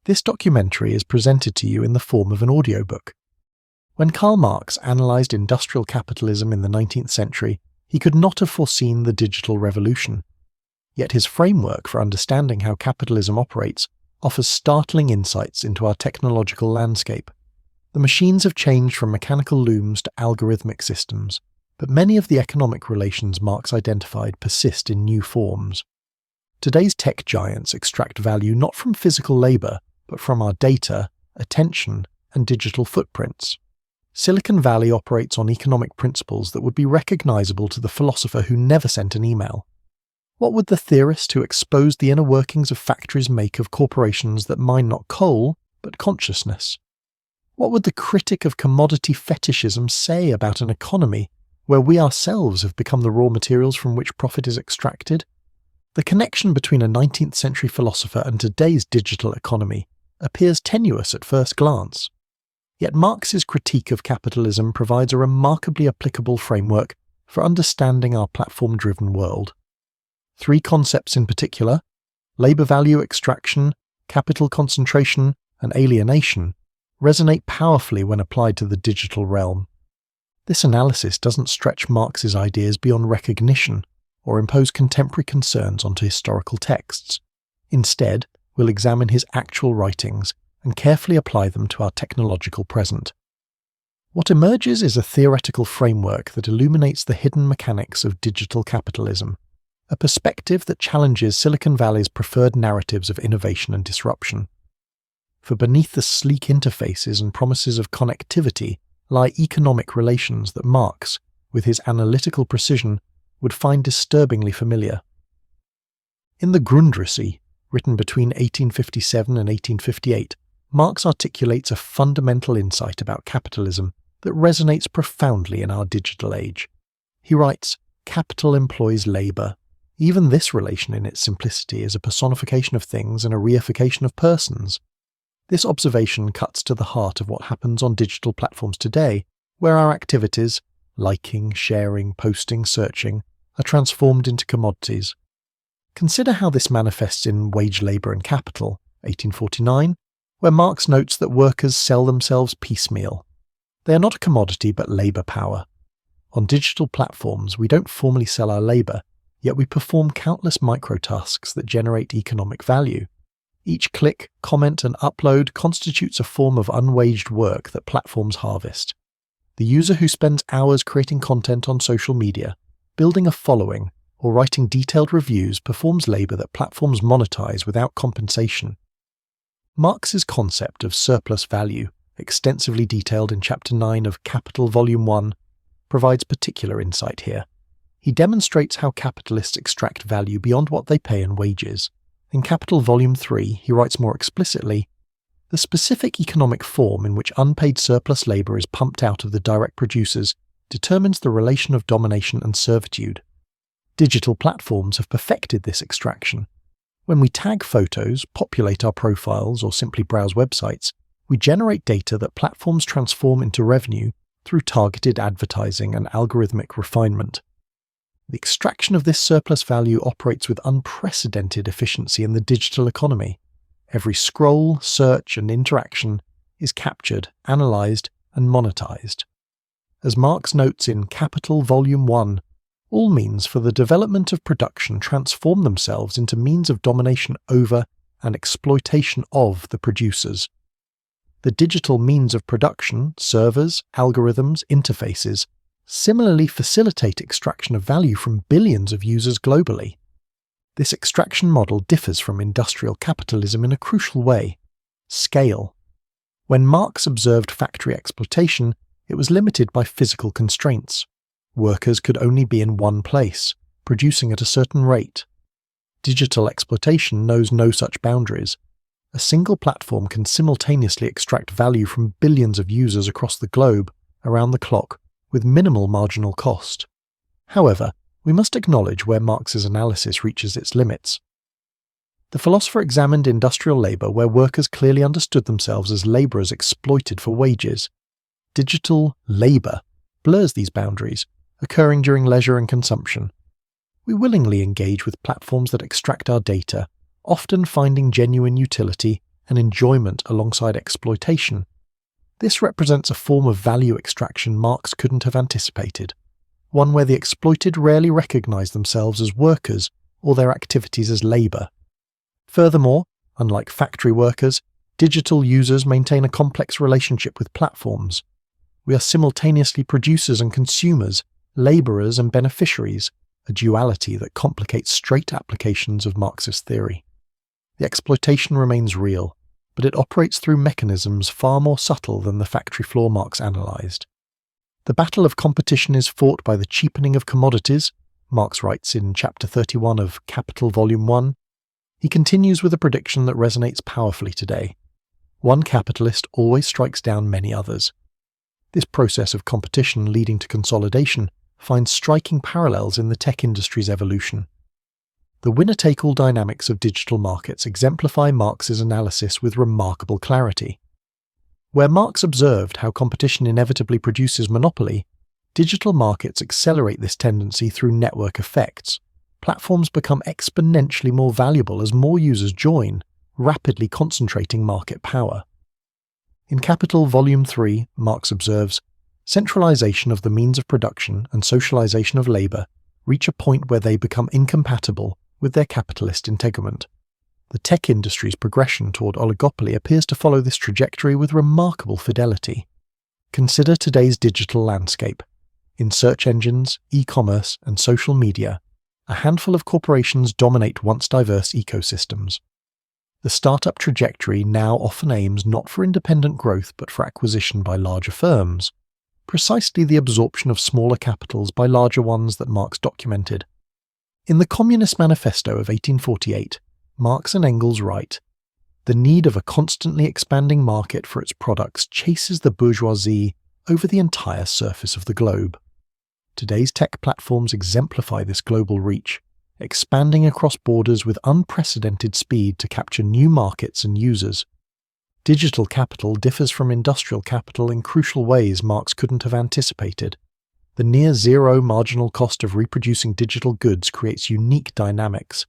This documentary is presented to you in the form of an audiobook. When Karl Marx analysed industrial capitalism in the 19th century, he could not have foreseen the digital revolution. Yet his framework for understanding how capitalism operates offers startling insights into our technological landscape. The machines have changed from mechanical looms to algorithmic systems, but many of the economic relations Marx identified persist in new forms. Today's tech giants extract value not from physical labour, but from our data, attention, and digital footprints. Silicon Valley operates on economic principles that would be recognisable to the philosopher who never sent an email. What would the theorist who exposed the inner workings of factories make of corporations that mine not coal, but consciousness? What would the critic of commodity fetishism say about an economy where we ourselves have become the raw materials from which profit is extracted? The connection between a 19th century philosopher and today's digital economy appears tenuous at first glance. Yet Marx's critique of capitalism provides a remarkably applicable framework for understanding our platform-driven world. Three concepts in particular, labour value extraction, capital concentration, and alienation, resonate powerfully when applied to the digital realm. This analysis doesn't stretch Marx's ideas beyond recognition or impose contemporary concerns onto historical texts. Instead, we'll examine his actual writings and carefully apply them to our technological present. What emerges is a theoretical framework that illuminates the hidden mechanics of digital capitalism, a perspective that challenges Silicon Valley's preferred narratives of innovation and disruption. For beneath the sleek interfaces and promises of connectivity lie economic relations that Marx, with his analytical precision, would find disturbingly familiar. In the Grundrisse, written between 1857 and 1858, Marx articulates a fundamental insight about capitalism that resonates profoundly in our digital age. He writes, "Capital employs labour. Even this relation in its simplicity is a personification of things and a reification of persons." This observation cuts to the heart of what happens on digital platforms today, where our activities, liking, sharing, posting, searching, are transformed into commodities. Consider how this manifests in Wage, Labour and Capital, 1849, where Marx notes that workers sell themselves piecemeal. They are not a commodity but labour power. On digital platforms, we don't formally sell our labour, yet we perform countless microtasks that generate economic value. Each click, comment and upload constitutes a form of unwaged work that platforms harvest. The user who spends hours creating content on social media, building a following, or writing detailed reviews performs labour that platforms monetize without compensation. Marx's concept of surplus value, extensively detailed in Chapter 9 of Capital Volume 1, provides particular insight here. He demonstrates how capitalists extract value beyond what they pay in wages. In Capital Volume 3, he writes more explicitly, "The specific economic form in which unpaid surplus labour is pumped out of the direct producers determines the relation of domination and servitude. Digital platforms have perfected this extraction. When we tag photos, populate our profiles, or simply browse websites, we generate data that platforms transform into revenue through targeted advertising and algorithmic refinement. The extraction of this surplus value operates with unprecedented efficiency in the digital economy. Every scroll, search, and interaction is captured, analysed, and monetized." As Marx notes in Capital Volume 1, all means for the development of production transform themselves into means of domination over and exploitation of the producers. The digital means of production, servers, algorithms, interfaces, similarly facilitate extraction of value from billions of users globally. This extraction model differs from industrial capitalism in a crucial way: scale. When Marx observed factory exploitation, it was limited by physical constraints. Workers could only be in one place, producing at a certain rate. Digital exploitation knows no such boundaries. A single platform can simultaneously extract value from billions of users across the globe, around the clock, with minimal marginal cost. However, we must acknowledge where Marx's analysis reaches its limits. The philosopher examined industrial labour where workers clearly understood themselves as labourers exploited for wages. Digital labour blurs these boundaries, occurring during leisure and consumption. We willingly engage with platforms that extract our data, often finding genuine utility and enjoyment alongside exploitation. This represents a form of value extraction Marx couldn't have anticipated, one where the exploited rarely recognize themselves as workers or their activities as labor. Furthermore, unlike factory workers, digital users maintain a complex relationship with platforms. We are simultaneously producers and consumers, laborers and beneficiaries, a duality that complicates straight applications of Marxist theory. The exploitation remains real, but it operates through mechanisms far more subtle than the factory floor Marx analysed. The battle of competition is fought by the cheapening of commodities, Marx writes in Chapter 31 of Capital Volume 1. He continues with a prediction that resonates powerfully today. One capitalist always strikes down many others. This process of competition leading to consolidation finds striking parallels in the tech industry's evolution. The winner-take-all dynamics of digital markets exemplify Marx's analysis with remarkable clarity. Where Marx observed how competition inevitably produces monopoly, digital markets accelerate this tendency through network effects. Platforms become exponentially more valuable as more users join, rapidly concentrating market power. In Capital Volume 3, Marx observes, centralization of the means of production and socialization of labor reach a point where they become incompatible with their capitalist integument. The tech industry's progression toward oligopoly appears to follow this trajectory with remarkable fidelity. Consider today's digital landscape. In search engines, e-commerce, and social media, a handful of corporations dominate once diverse ecosystems. The startup trajectory now often aims not for independent growth but for acquisition by larger firms, precisely the absorption of smaller capitals by larger ones that Marx documented. In the Communist Manifesto of 1848, Marx and Engels write, "The need of a constantly expanding market for its products chases the bourgeoisie over the entire surface of the globe." Today's tech platforms exemplify this global reach, expanding across borders with unprecedented speed to capture new markets and users. Digital capital differs from industrial capital in crucial ways Marx couldn't have anticipated. The near-zero marginal cost of reproducing digital goods creates unique dynamics.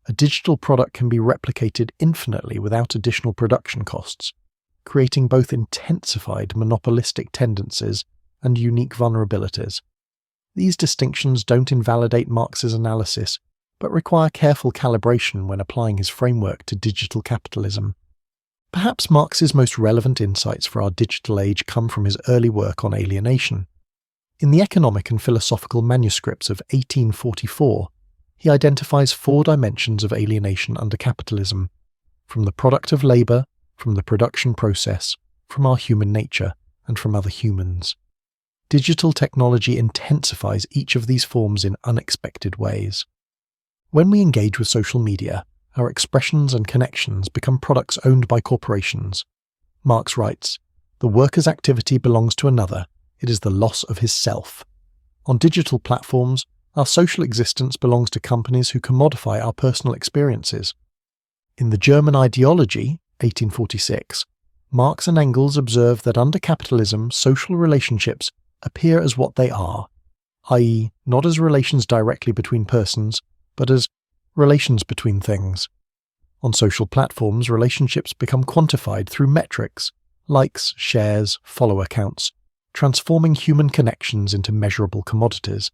A digital product can be replicated infinitely without additional production costs, creating both intensified monopolistic tendencies and unique vulnerabilities. These distinctions don't invalidate Marx's analysis, but require careful calibration when applying his framework to digital capitalism. Perhaps Marx's most relevant insights for our digital age come from his early work on alienation. In the economic and philosophical manuscripts of 1844, he identifies 4 dimensions of alienation under capitalism: from the product of labor, from the production process, from our human nature, and from other humans. Digital technology intensifies each of these forms in unexpected ways. When we engage with social media, our expressions and connections become products owned by corporations. Marx writes, "The worker's activity belongs to another. It is the loss of his self." On digital platforms, our social existence belongs to companies who commodify our personal experiences. In The German Ideology, 1846, Marx and Engels observe that under capitalism, social relationships appear as what they are, i.e., not as relations directly between persons, but as relations between things. On social platforms, relationships become quantified through metrics, likes, shares, follower counts, transforming human connections into measurable commodities.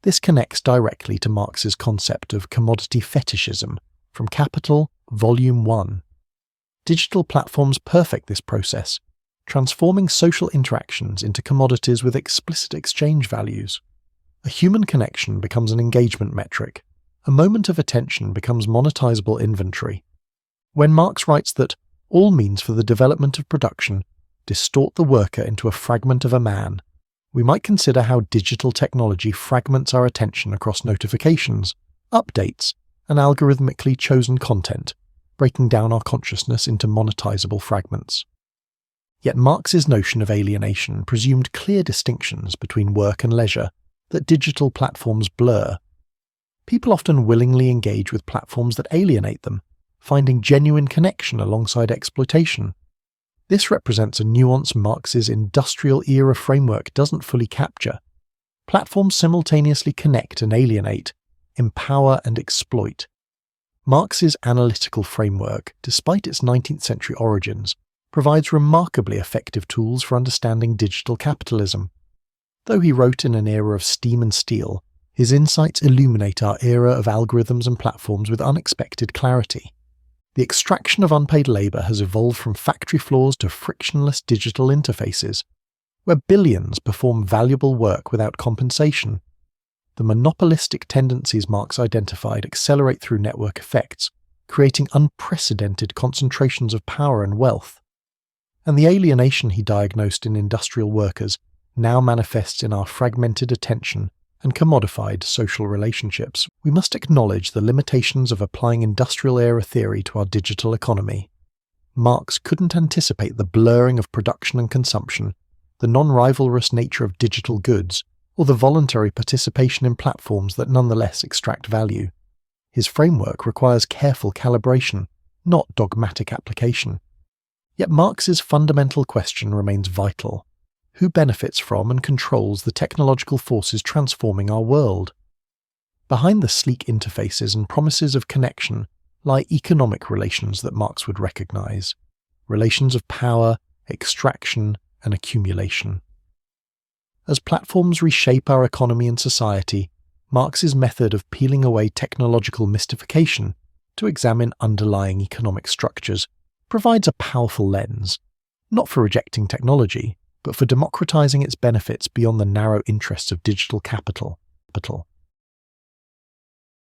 This connects directly to Marx's concept of commodity fetishism from Capital, Volume 1. Digital platforms perfect this process, transforming social interactions into commodities with explicit exchange values. A human connection becomes an engagement metric. A moment of attention becomes monetizable inventory. When Marx writes that all means for the development of production distort the worker into a fragment of a man, we might consider how digital technology fragments our attention across notifications, updates, and algorithmically chosen content, breaking down our consciousness into monetizable fragments. Yet Marx's notion of alienation presumed clear distinctions between work and leisure that digital platforms blur. People often willingly engage with platforms that alienate them, finding genuine connection alongside exploitation. This represents a nuance Marx's industrial-era framework doesn't fully capture. Platforms simultaneously connect and alienate, empower and exploit. Marx's analytical framework, despite its 19th century origins, provides remarkably effective tools for understanding digital capitalism. Though he wrote in an era of steam and steel, his insights illuminate our era of algorithms and platforms with unexpected clarity. The extraction of unpaid labour has evolved from factory floors to frictionless digital interfaces, where billions perform valuable work without compensation. The monopolistic tendencies Marx identified accelerate through network effects, creating unprecedented concentrations of power and wealth. And the alienation he diagnosed in industrial workers now manifests in our fragmented attention and commodified social relationships. We must acknowledge the limitations of applying industrial-era theory to our digital economy. Marx couldn't anticipate the blurring of production and consumption, the non-rivalrous nature of digital goods, or the voluntary participation in platforms that nonetheless extract value. His framework requires careful calibration, not dogmatic application. Yet Marx's fundamental question remains vital. Who benefits from and controls the technological forces transforming our world? Behind the sleek interfaces and promises of connection lie economic relations that Marx would recognize, relations of power, extraction, and accumulation. As platforms reshape our economy and society, Marx's method of peeling away technological mystification to examine underlying economic structures provides a powerful lens, not for rejecting technology, but for democratizing its benefits beyond the narrow interests of digital capital.